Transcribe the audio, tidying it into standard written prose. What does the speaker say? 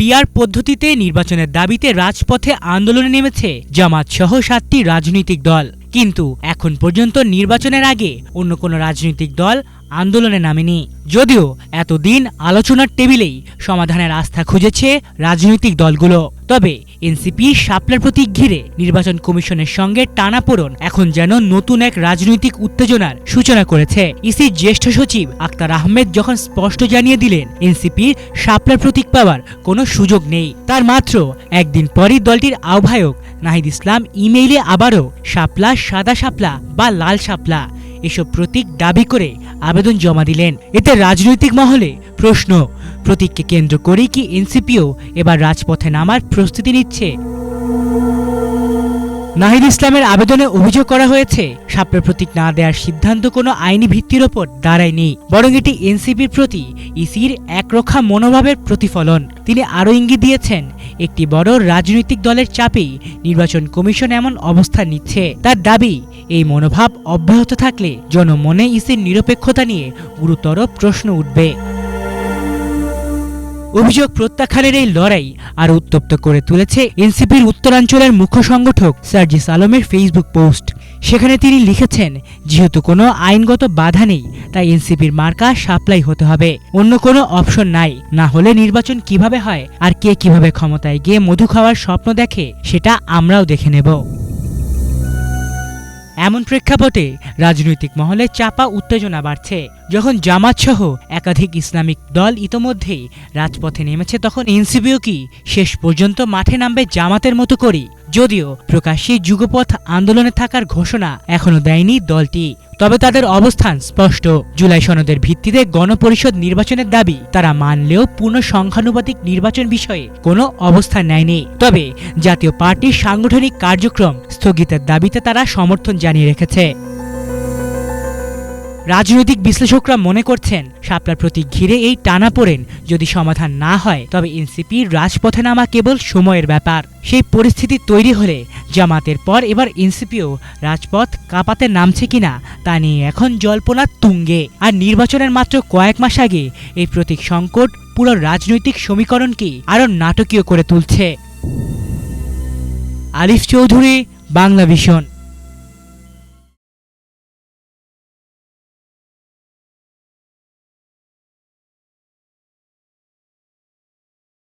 PR পদ্ধতিতে নির্বাচনের দাবিতে রাজপথে আন্দোলনে নেমেছে জামাত সহ ৭টি রাজনৈতিক দল। কিন্তু এখন পর্যন্ত নির্বাচনের আগে অন্য কোনো রাজনৈতিক দল আন্দোলনে নামেনি। যদিও এতদিন আলোচনার টেবিলেই সমাধানের আস্থা খুঁজেছে রাজনৈতিক দলগুলো, তবে এনসিপির শাপলার প্রতীক ঘিরে নির্বাচন কমিশনের সঙ্গে টানাপোড়েন এখন যেন নতুন এক রাজনৈতিক উত্তেজনার সূচনা করেছে। ইসির জ্যেষ্ঠ সচিব আক্তার আহমেদ যখন স্পষ্ট জানিয়ে দিলেন এনসিপির শাপলার প্রতীক পাওয়ার কোনো সুযোগ নেই, তার মাত্র একদিন পরই দলটির আহ্বায়ক নাহিদ ইসলাম ইমেইলে আবারও শাপলা, সাদা শাপলা বা লাল শাপলা এসব প্রতীক দাবি করে আবেদন জমা দিলেন। এতে রাজনৈতিক মহলে প্রশ্ন, প্রতীককে কেন্দ্র করেই কি এনসিপিও এবার রাজপথে নামার প্রস্তুতি নিচ্ছে? নাহিদ ইসলামের আবেদনে অভিযোগ করা হয়েছে, শাপলার প্রতীক না দেওয়ার সিদ্ধান্ত কোনো আইনি ভিত্তির ওপর দাঁড়ায়নি, বরং এটি এনসিপির প্রতি ইসির একরোখা মনোভাবের প্রতিফলন। তিনি আরও ইঙ্গিত দিয়েছেন, একটি বড় রাজনৈতিক দলের চাপেই নির্বাচন কমিশন এমন অবস্থান নিচ্ছে। তার দাবি, এই মনোভাব অব্যাহত থাকলে জনমনে ইসির নিরপেক্ষতা নিয়ে গুরুতর প্রশ্ন উঠবে। অভিযোগ প্রত্যাখ্যানের এই লড়াই আরও উত্তপ্ত করে তুলেছে এনসিপির উত্তরাঞ্চলের মুখ্য সংগঠক সার্জিস আলমের ফেসবুক পোস্ট। সেখানে তিনি লিখেছেন, যেহেতু কোনো আইনগত বাধা নেই, তাই এনসিপির মার্কা শাপলাই হতে হবে, অন্য কোনো অপশন নাই। না হলে নির্বাচন কিভাবে হয় আর কে কিভাবে ক্ষমতায় গিয়ে মধু খাওয়ার স্বপ্ন দেখে সেটা আমরাও দেখে নেব। এমন প্রেক্ষাপটে রাজনৈতিক মহলে চাপা উত্তেজনা বাড়ছে। যখন জামাত সহ একাধিক ইসলামিক দল ইতোমধ্যেই রাজপথে নেমেছে, তখন এনসিপিও কি শেষ পর্যন্ত মাঠে নামবে জামাতের মতো করেই? যদিও প্রকাশ্যে যুগপথ আন্দোলনে থাকার ঘোষণা এখনো দেয়নি দলটি, তবে তাদের অবস্থান স্পষ্ট। জুলাই সনদের ভিত্তিতে গণপরিষদ নির্বাচনের দাবি তারা মানলেও পূর্ণ সংখ্যানুপাতিক নির্বাচন বিষয়ে কোনো অবস্থান নেয়নি। তবে জাতীয় পার্টির সাংগঠনিক কার্যক্রম স্থগিতের দাবিতে তারা সমর্থন জানিয়ে রেখেছে। রাজনৈতিক বিশ্লেষকরা মনে করছেন, শাপলার প্রতীক ঘিরে এই টানাপোড়েন যদি সমাধান না হয়, তবে এনসিপির রাজপথে নামা কেবল সময়ের ব্যাপার। সেই পরিস্থিতি তৈরি হলে জামাতের পর এবার এনসিপিও রাজপথ কাঁপাতে নামছে কিনা তা নিয়ে এখন জল্পনা তুঙ্গে। আর নির্বাচনের মাত্র কয়েক মাস আগে এই প্রতীক সংকট পুরো রাজনৈতিক সমীকরণকে আরও নাটকীয় করে তুলছে। আলিফ চৌধুরী, বাংলা ভিশন।